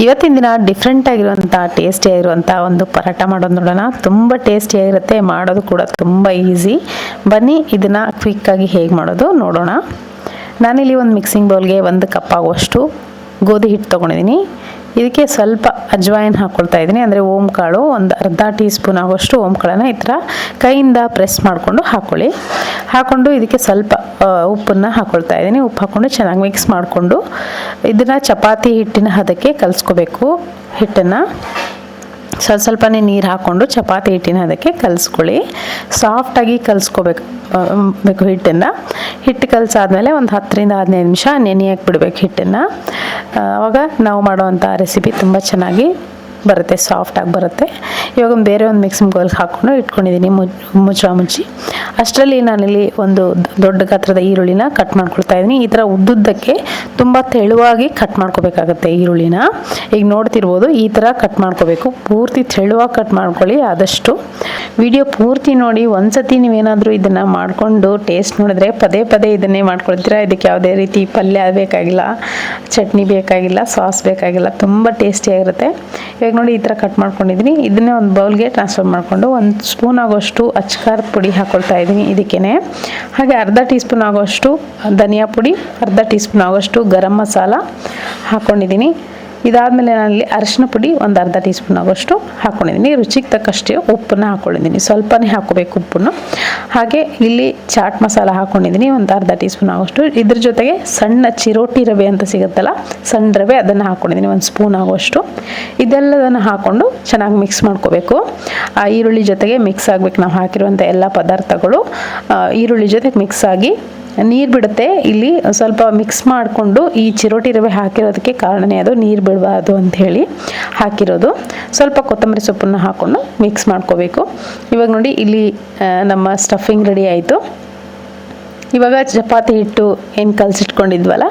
ಇವತ್ತಿನ ದಿನ ಡಿಫ್ರೆಂಟ್ ಆಗಿರುವಂಥ ಟೇಸ್ಟಿಯಾಗಿರುವಂಥ ಒಂದು ಪರಾಟ ಮಾಡೋದು ನೋಡೋಣ. ತುಂಬ ಟೇಸ್ಟಿಯಾಗಿರುತ್ತೆ, ಮಾಡೋದು ಕೂಡ ತುಂಬ ಈಸಿ. ಬನ್ನಿ ಇದನ್ನು ಕ್ವಿಕ್ಕಾಗಿ ಹೇಗೆ ಮಾಡೋದು ನೋಡೋಣ. ನಾನಿಲ್ಲಿ ಒಂದು ಮಿಕ್ಸಿಂಗ್ ಬೌಲ್ಗೆ 1 ಕಪ್ ಆಗುವಷ್ಟು ಗೋಧಿ ಹಿಟ್ಟು ತೊಗೊಂಡಿದ್ದೀನಿ. ಇದಕ್ಕೆ ಸ್ವಲ್ಪ ಅಜ್ವಾಯಿನ್ ಹಾಕ್ಕೊಳ್ತಾ ಇದ್ದೀನಿ, ಅಂದರೆ ಓಂ ಕಾಳು. ಒಂದು ಅರ್ಧ ಟೀ ಸ್ಪೂನ್ ಆಗುವಷ್ಟು ಓಂ ಕಾಳನ್ನು ಈ ಥರ ಕೈಯಿಂದ ಪ್ರೆಸ್ ಮಾಡಿಕೊಂಡು ಹಾಕ್ಕೊಂಡು ಇದಕ್ಕೆ ಸ್ವಲ್ಪ ಉಪ್ಪನ್ನು ಹಾಕ್ಕೊಳ್ತಾ ಇದ್ದೀನಿ. ಉಪ್ಪು ಹಾಕ್ಕೊಂಡು ಚೆನ್ನಾಗಿ ಮಿಕ್ಸ್ ಮಾಡಿಕೊಂಡು ಇದನ್ನು ಚಪಾತಿ ಹಿಟ್ಟಿನ ಹದಕ್ಕೆ ಕಲಿಸ್ಕೋಬೇಕು. ಹಿಟ್ಟನ್ನು ಸ್ವಲ್ಪನೇ ನೀರು ಹಾಕ್ಕೊಂಡು ಚಪಾತಿ ಹಿಟ್ಟಿನ ಅದಕ್ಕೆ ಕಲಿಸ್ಕೊಳ್ಳಿ. ಸಾಫ್ಟಾಗಿ ಕಲಿಸ್ಕೋಬೇಕು ಹಿಟ್ಟು ಕಲಸಾದ್ಮೇಲೆ ಒಂದು 10ರಿಂದ 15 ನಿಮಿಷ ನೆನೆಯಕ್ಕೆ ಬಿಡಬೇಕು ಹಿಟ್ಟನ್ನು. ಆವಾಗ ನಾವು ಮಾಡುವಂಥ ರೆಸಿಪಿ ತುಂಬ ಚೆನ್ನಾಗಿ ಬರುತ್ತೆ, ಸಾಫ್ಟಾಗಿ ಬರುತ್ತೆ. ಇವಾಗ ಬೇರೆ ಒಂದು ಮಿಕ್ಸಿಂಗ್ ಬೌಲ್ಗೆ ಹಾಕ್ಕೊಂಡು ಇಟ್ಕೊಂಡಿದ್ದೀನಿ ಮುಚ್ಚಿ. ಅಷ್ಟರಲ್ಲಿ ನಾನಿಲ್ಲಿ ಒಂದು ದೊಡ್ಡ ಗಾತ್ರದ ಈರುಳ್ಳಿನ ಕಟ್ ಮಾಡ್ಕೊಳ್ತಾ ಇದ್ದೀನಿ. ಈ ಥರ ಉದ್ದುದ್ದಕ್ಕೆ ತುಂಬ ತೆಳುವಾಗಿ ಕಟ್ ಮಾಡ್ಕೋಬೇಕಾಗತ್ತೆ ಈರುಳ್ಳಿನ. ಈಗ ನೋಡ್ತಿರ್ಬೋದು, ಈ ಥರ ಕಟ್ ಮಾಡ್ಕೋಬೇಕು. ಪೂರ್ತಿ ತೆಳುವಾಗಿ ಕಟ್ ಮಾಡ್ಕೊಳ್ಳಿ ಆದಷ್ಟು. ವಿಡಿಯೋ ಪೂರ್ತಿ ನೋಡಿ. ಒಂದ್ಸತಿ ನೀವೇನಾದರೂ ಇದನ್ನು ಮಾಡಿಕೊಂಡು ಟೇಸ್ಟ್ ನೋಡಿದ್ರೆ ಪದೇ ಪದೇ ಇದನ್ನೇ ಮಾಡ್ಕೊಳ್ತೀರಾ. ಇದಕ್ಕೆ ಯಾವುದೇ ರೀತಿ ಪಲ್ಯ ಬೇಕಾಗಿಲ್ಲ, ಚಟ್ನಿ ಬೇಕಾಗಿಲ್ಲ, ಸಾಸ್ ಬೇಕಾಗಿಲ್ಲ, ತುಂಬ ಟೇಸ್ಟಿಯಾಗಿರುತ್ತೆ. ಇವಾಗ ನೋಡಿ ಈ ಥರ ಕಟ್ ಮಾಡ್ಕೊಂಡಿದ್ದೀನಿ. ಇದನ್ನೇ ಒಂದು ಬೌಲ್ಗೆ ಟ್ರಾನ್ಸ್ಫರ್ ಮಾಡಿಕೊಂಡು 1 ಸ್ಪೂನ್ ಆಗೋಷ್ಟು ಅಚ್ಕಾರದ ಪುಡಿ ಹಾಕ್ಕೊಳ್ತಾ ಇದ್ದೀನಿ ಇದಕ್ಕೇ. ಹಾಗೆ ಅರ್ಧ ಟೀ ಸ್ಪೂನ್ ಆಗೋಷ್ಟು ಧನಿಯಾ ಪುಡಿ, ಅರ್ಧ ಟೀ ಸ್ಪೂನ್ ಆಗೋಷ್ಟು ಗರಂ ಮಸಾಲ ಹಾಕ್ಕೊಂಡಿದ್ದೀನಿ. ಇದಾದಮೇಲೆ ನಾನಿಲ್ಲಿ ಅರಿಶಿನ ಪುಡಿ ಒಂದು ಅರ್ಧ ಟೀ ಸ್ಪೂನ್ ಆಗೋಷ್ಟು ಹಾಕ್ಕೊಂಡಿದ್ದೀನಿ. ರುಚಿಗೆ ತಕ್ಕಷ್ಟು ಉಪ್ಪನ್ನು ಹಾಕ್ಕೊಂಡಿದ್ದೀನಿ, ಸ್ವಲ್ಪನೇ ಹಾಕ್ಕೋಬೇಕು ಉಪ್ಪನ್ನು. ಹಾಗೆ ಇಲ್ಲಿ ಚಾಟ್ ಮಸಾಲ ಹಾಕ್ಕೊಂಡಿದ್ದೀನಿ ಒಂದು ಅರ್ಧ ಟೀ ಸ್ಪೂನ್ ಆಗೋಷ್ಟು. ಇದ್ರ ಜೊತೆಗೆ ಸಣ್ಣ ಚಿರೋಟಿ ರವೆ ಅಂತ ಸಿಗುತ್ತಲ್ಲ, ಸಣ್ಣ ರವೆ, ಅದನ್ನು ಹಾಕ್ಕೊಂಡಿದ್ದೀನಿ 1 ಸ್ಪೂನ್ ಆಗೋಷ್ಟು. ಇದೆಲ್ಲದನ್ನು ಹಾಕ್ಕೊಂಡು ಚೆನ್ನಾಗಿ ಮಿಕ್ಸ್ ಮಾಡ್ಕೋಬೇಕು. ಆ ಈರುಳ್ಳಿ ಜೊತೆಗೆ ಮಿಕ್ಸ್ ಆಗಬೇಕು. ನಾವು ಹಾಕಿರುವಂಥ ಎಲ್ಲ ಪದಾರ್ಥಗಳು ಈರುಳ್ಳಿ ಜೊತೆಗೆ ಮಿಕ್ಸ್ ಆಗಿ ನೀರು ಬಿಡುತ್ತೆ. ಇಲ್ಲಿ ಸ್ವಲ್ಪ ಮಿಕ್ಸ್ ಮಾಡಿಕೊಂಡು ಈ ಚಿರೋಟಿ ರವೆ ಹಾಕಿರೋದಕ್ಕೆ ಕಾರಣನೇ ಅದು, ನೀರು ಬಿಡಬಾರ್ದು ಅಂಥೇಳಿ ಹಾಕಿರೋದು. ಸ್ವಲ್ಪ ಕೊತ್ತಂಬರಿ ಸೊಪ್ಪನ್ನು ಹಾಕ್ಕೊಂಡು ಮಿಕ್ಸ್ ಮಾಡ್ಕೋಬೇಕು. ಇವಾಗ ನೋಡಿ ಇಲ್ಲಿ ನಮ್ಮ ಸ್ಟಫಿಂಗ್ ರೆಡಿ ಆಯಿತು. ಇವಾಗ ಚಪಾತಿ ಹಿಟ್ಟು ಏನು ಕಲಸಿಟ್ಕೊಂಡಿದ್ವಲ್ಲ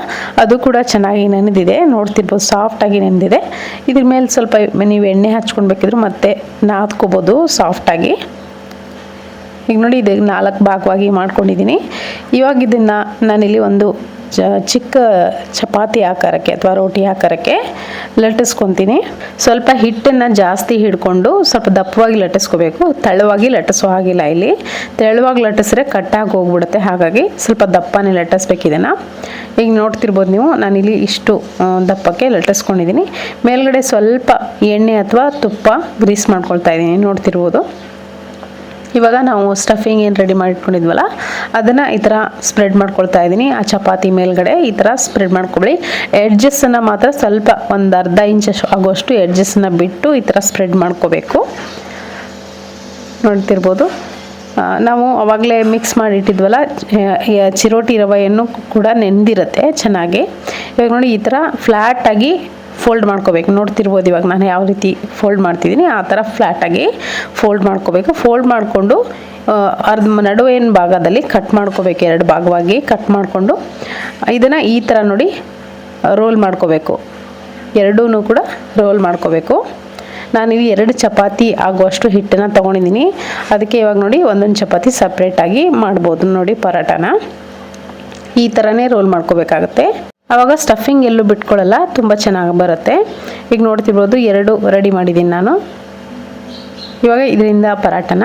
ಅದು ಕೂಡ ಚೆನ್ನಾಗಿ ನೆನೆದಿದೆ, ನೋಡ್ತಿರ್ಬೋದು ಸಾಫ್ಟಾಗಿ ನೆನೆದಿದೆ. ಇದ್ರ ಮೇಲೆ ಸ್ವಲ್ಪ ನೀವು ಎಣ್ಣೆ ಹಚ್ಕೊಳ್ಬೇಕಿದ್ರು ಮತ್ತೆ ನಾದ್ಕೋಬೋದು ಸಾಫ್ಟಾಗಿ. ಈಗ ನೋಡಿ ಇದು 4 ಭಾಗವಾಗಿ ಮಾಡ್ಕೊಂಡಿದ್ದೀನಿ. ಇವಾಗ ಇದನ್ನು ನಾನಿಲ್ಲಿ ಒಂದು ಚಿಕ್ಕ ಚಪಾತಿ ಆಕಾರಕ್ಕೆ ಅಥವಾ ರೋಟಿ ಆಕಾರಕ್ಕೆ ಲಟ್ಟಿಸ್ಕೊತೀನಿ. ಸ್ವಲ್ಪ ಹಿಟ್ಟನ್ನು ಜಾಸ್ತಿ ಹಿಡ್ಕೊಂಡು ಸ್ವಲ್ಪ ದಪ್ಪವಾಗಿ ಲಟ್ಟಿಸ್ಕೋಬೇಕು, ತೆಳುವಾಗಿ ಲಟ್ಟಿಸೋ ಹಾಗಿಲ್ಲ. ಇಲ್ಲಿ ತೆಳುವಾಗಿ ಲಟ್ಟಿಸಿದ್ರೆ ಕಟ್ಟಾಗಿ ಹೋಗ್ಬಿಡುತ್ತೆ, ಹಾಗಾಗಿ ಸ್ವಲ್ಪ ದಪ್ಪನೇ ಲಟ್ಟಿಸ್ಬೇಕು ಇದನ್ನು. ಈಗ ನೋಡ್ತಿರ್ಬೋದು ನೀವು, ನಾನಿಲ್ಲಿ ಇಷ್ಟು ದಪ್ಪಕ್ಕೆ ಲಟ್ಟಿಸ್ಕೊಂಡಿದ್ದೀನಿ. ಮೇಲ್ಗಡೆ ಸ್ವಲ್ಪ ಎಣ್ಣೆ ಅಥವಾ ತುಪ್ಪ ಗ್ರೀಸ್ ಮಾಡ್ಕೊಳ್ತಾ ಇದ್ದೀನಿ, ನೋಡ್ತಿರ್ಬೋದು. ಇವಾಗ ನಾವು ಸ್ಟಫಿಂಗ್ ಏನು ರೆಡಿ ಮಾಡಿಟ್ಕೊಂಡಿದ್ವಲ್ಲ ಅದನ್ನು ಈ ಥರ ಸ್ಪ್ರೆಡ್ ಮಾಡ್ಕೊಳ್ತಾ ಇದ್ದೀನಿ. ಆ ಚಪಾತಿ ಮೇಲ್ಗಡೆ ಈ ಥರ ಸ್ಪ್ರೆಡ್ ಮಾಡ್ಕೊಳ್ಳಿ. ಎಡ್ಜಸ್ಸನ್ನು ಮಾತ್ರ ಸ್ವಲ್ಪ ಒಂದು ಅರ್ಧ ಇಂಚ್ ಆಗೋಷ್ಟು ಎಡ್ಜಸ್ಸನ್ನು ಬಿಟ್ಟು ಈ ಥರ ಸ್ಪ್ರೆಡ್ ಮಾಡ್ಕೋಬೇಕು, ನೋಡ್ತಿರ್ಬೋದು. ನಾವು ಅವಾಗಲೇ ಮಿಕ್ಸ್ ಮಾಡಿಟ್ಟಿದ್ವಲ್ಲ ಚಿರೋಟಿ ರವೆಯನ್ನು ಕೂಡ ನೆಂದಿರುತ್ತೆ ಚೆನ್ನಾಗಿ. ಇವಾಗ ನೋಡಿ ಈ ಥರ ಫ್ಲ್ಯಾಟಾಗಿ ಫೋಲ್ಡ್ ಮಾಡ್ಕೋಬೇಕು, ನೋಡ್ತಿರ್ಬೋದು. ಇವಾಗ ನಾನು ಯಾವ ರೀತಿ ಫೋಲ್ಡ್ ಮಾಡ್ತಿದ್ದೀನಿ ಆ ಥರ ಫ್ಲ್ಯಾಟಾಗಿ ಫೋಲ್ಡ್ ಮಾಡ್ಕೋಬೇಕು. ಫೋಲ್ಡ್ ಮಾಡಿಕೊಂಡು ನಡುವಿನ ಭಾಗದಲ್ಲಿ ಕಟ್ ಮಾಡ್ಕೋಬೇಕು, 2 ಭಾಗವಾಗಿ ಕಟ್ ಮಾಡಿಕೊಂಡು ಇದನ್ನು ಈ ಥರ ನೋಡಿ ರೋಲ್ ಮಾಡ್ಕೋಬೇಕು. ಎರಡೂ ಕೂಡ ರೋಲ್ ಮಾಡ್ಕೋಬೇಕು. ನಾನಿಲ್ಲಿ 2 ಚಪಾತಿ ಆಗುವಷ್ಟು ಹಿಟ್ಟನ್ನು ತೊಗೊಂಡಿದ್ದೀನಿ. ಅದಕ್ಕೆ ಇವಾಗ ನೋಡಿ ಒಂದೊಂದು ಚಪಾತಿ ಸಪ್ರೇಟಾಗಿ ಮಾಡ್ಬೋದು ನೋಡಿ ಪರಾಟನ. ಈ ಥರನೇ ರೋಲ್ ಮಾಡ್ಕೋಬೇಕಾಗತ್ತೆ. ಆವಾಗ ಸ್ಟಫಿಂಗ್ ಎಲ್ಲೂ ಬಿಟ್ಕೊಳ್ಳಲ್ಲ, ತುಂಬ ಚೆನ್ನಾಗಿ ಬರುತ್ತೆ. ಈಗ ನೋಡ್ತಿರ್ಬೋದು 2 ರೆಡಿ ಮಾಡಿದ್ದೀನಿ ನಾನು. ಇವಾಗ ಇದರಿಂದ ಪರಾಟನ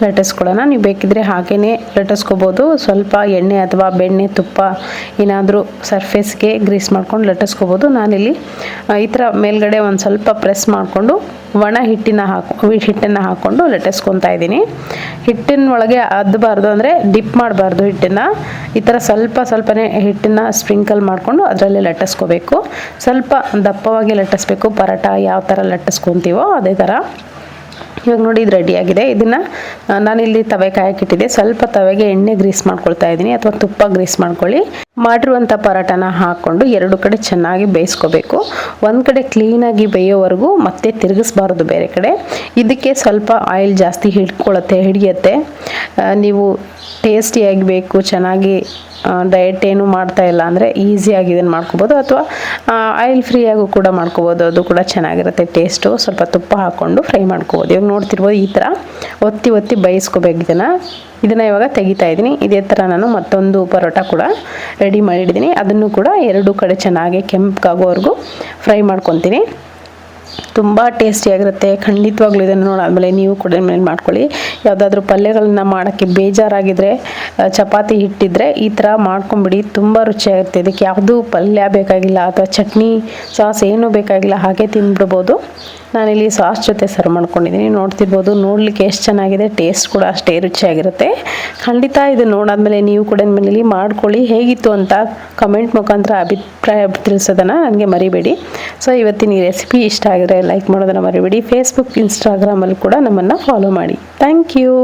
ಲಟ್ಟಿಸ್ಕೊಳ್ಳೋಣ. ನೀವು ಬೇಕಿದ್ರೆ ಹಾಗೇ ಲಟ್ಟಿಸ್ಕೋಬೋದು. ಸ್ವಲ್ಪ ಎಣ್ಣೆ ಅಥವಾ ಬೆಣ್ಣೆ ತುಪ್ಪ ಏನಾದರೂ ಸರ್ಫೇಸ್ಗೆ ಗ್ರೀಸ್ ಮಾಡ್ಕೊಂಡು ಲಟ್ಟಿಸ್ಕೋಬೋದು. ನಾನಿಲ್ಲಿ ಈ ಥರ ಮೇಲ್ಗಡೆ ಒಂದು ಸ್ವಲ್ಪ ಪ್ರೆಸ್ ಮಾಡಿಕೊಂಡು ಒಣ ಹಿಟ್ಟನ್ನು ಹಾಕ್ಕೊಂಡು ಲಟ್ಟಿಸ್ಕೊತಾ ಇದ್ದೀನಿ. ಹಿಟ್ಟಿನ ಒಳಗೆ ಅದ್ದಬಾರ್ದು, ಅಂದರೆ ಡಿಪ್ ಮಾಡಬಾರ್ದು ಹಿಟ್ಟನ್ನು. ಈ ಥರ ಸ್ವಲ್ಪನೇ ಹಿಟ್ಟನ್ನು ಸ್ಪ್ರಿಂಕಲ್ ಮಾಡಿಕೊಂಡು ಅದರಲ್ಲಿ ಲಟ್ಟಿಸ್ಕೋಬೇಕು. ಸ್ವಲ್ಪ ದಪ್ಪವಾಗಿ ಲಟ್ಟಿಸ್ಬೇಕು. ಪರಾಟ ಯಾವ ಥರ ಲಟ್ಟಿಸ್ಕೊತೀವೋ ಅದೇ ಥರ. ಇವಾಗ ನೋಡಿ ಇದು ರೆಡಿಯಾಗಿದೆ. ಇದನ್ನು ನಾನಿಲ್ಲಿ ತವೆ ಕಾಯಕ್ಕಿಟ್ಟಿದ್ದೆ. ಸ್ವಲ್ಪ ತವೆಗೆ ಎಣ್ಣೆ ಗ್ರೀಸ್ ಮಾಡ್ಕೊಳ್ತಾ ಇದ್ದೀನಿ ಅಥವಾ ತುಪ್ಪ ಗ್ರೀಸ್ ಮಾಡ್ಕೊಳ್ಳಿ. ಮಾಡಿರುವಂಥ ಪರಾಟನ ಹಾಕ್ಕೊಂಡು 2 ಕಡೆ ಚೆನ್ನಾಗಿ ಬೇಯಿಸ್ಕೋಬೇಕು. ಒಂದು ಕಡೆ ಕ್ಲೀನಾಗಿ ಬೇಯೋವರೆಗೂ ಮತ್ತೆ ತಿರುಗಿಸ್ಬಾರ್ದು ಬೇರೆ ಕಡೆ. ಇದಕ್ಕೆ ಸ್ವಲ್ಪ ಆಯಿಲ್ ಜಾಸ್ತಿ ಹಿಡಿಯುತ್ತೆ. ನೀವು ಟೇಸ್ಟಿಯಾಗಿ ಬೇಕು, ಚೆನ್ನಾಗಿ ಡಯಟ್ ಏನು ಮಾಡ್ತಾ ಇಲ್ಲ ಅಂದರೆ ಈಸಿಯಾಗಿ ಇದನ್ನು ಮಾಡ್ಕೋಬೋದು, ಅಥವಾ ಆಯಿಲ್ ಫ್ರೀಯಾಗೂ ಕೂಡ ಮಾಡ್ಕೋಬೋದು. ಅದು ಕೂಡ ಚೆನ್ನಾಗಿರುತ್ತೆ ಟೇಸ್ಟು. ಸ್ವಲ್ಪ ತುಪ್ಪ ಹಾಕ್ಕೊಂಡು ಫ್ರೈ ಮಾಡ್ಕೋಬೋದು. ಇವಾಗ ನೋಡ್ತಿರ್ಬೋದು ಈ ಥರ ಒತ್ತಿ ಬೇಯಿಸ್ಕೋಬೇಕು ಇದನ್ನು ಇವಾಗ ತೆಗಿತಾ ಇದ್ದೀನಿ. ಇದೇ ಥರ ನಾನು ಮತ್ತೊಂದು ಪರೋಟ ಕೂಡ ರೆಡಿ ಮಾಡಿದ್ದೀನಿ. ಅದನ್ನು ಕೂಡ 2 ಕಡೆ ಚೆನ್ನಾಗಿ ಕೆಂಪಗಾಗೋವರೆಗೂ ಫ್ರೈ ಮಾಡ್ಕೊತೀನಿ. ತುಂಬ ಟೇಸ್ಟಿಯಾಗಿರುತ್ತೆ. ಖಂಡಿತವಾಗ್ಲೂ ಇದನ್ನು ನೋಡಾದ್ಮೇಲೆ ನೀವು ಕೂಡ ಮನೇಲಿ ಮಾಡ್ಕೊಳ್ಳಿ. ಯಾವುದಾದ್ರೂ ಪಲ್ಯಗಳನ್ನ ಮಾಡೋಕ್ಕೆ ಬೇಜಾರಾಗಿದ್ದರೆ, ಚಪಾತಿ ಹಿಟ್ಟಿದ್ರೆ ಈ ಥರ ಮಾಡ್ಕೊಂಬಿಡಿ, ತುಂಬ ರುಚಿಯಾಗಿರುತ್ತೆ. ಇದಕ್ಕೆ ಯಾವುದೂ ಪಲ್ಯ ಬೇಕಾಗಿಲ್ಲ ಅಥವಾ ಚಟ್ನಿ ಸಾಸ್ ಏನೂ ಬೇಕಾಗಿಲ್ಲ, ಹಾಗೆ ತಿಂದ್ಬಿಡ್ಬೋದು. ನಾನಿಲ್ಲಿ ಸಾಸ್ ಜೊತೆ ಸರ್ವ್ ಮಾಡ್ಕೊಂಡಿದ್ದೀನಿ, ನೋಡ್ತಿರ್ಬೋದು. ನೋಡಲಿಕ್ಕೆ ಎಷ್ಟು ಚೆನ್ನಾಗಿದೆ, ಟೇಸ್ಟ್ ಕೂಡ ಅಷ್ಟೇ ರುಚಿಯಾಗಿರುತ್ತೆ. ಖಂಡಿತ ಇದು ನೋಡಾದ್ಮೇಲೆ ನೀವು ಕೂಡ ಮನೇಲಿ ಮಾಡ್ಕೊಳ್ಳಿ. ಹೇಗಿತ್ತು ಅಂತ ಕಮೆಂಟ್ ಮುಖಾಂತರ ಅಭಿಪ್ರಾಯ ತಿಳಿಸೋದನ್ನು ನನಗೆ ಮರಿಬೇಡಿ. ಸೊ ಇವತ್ತಿನ ಈ ರೆಸಿಪಿ ಇಷ್ಟ ಆಗಿದ್ರೆ ಲೈಕ್ ಮಾಡೋದನ್ನು ಮರಿಬೇಡಿ. ಫೇಸ್ಬುಕ್, ಇನ್ಸ್ಟಾಗ್ರಾಮಲ್ಲಿ ಕೂಡ ನಮ್ಮನ್ನು ಫಾಲೋ ಮಾಡಿ. Thank you.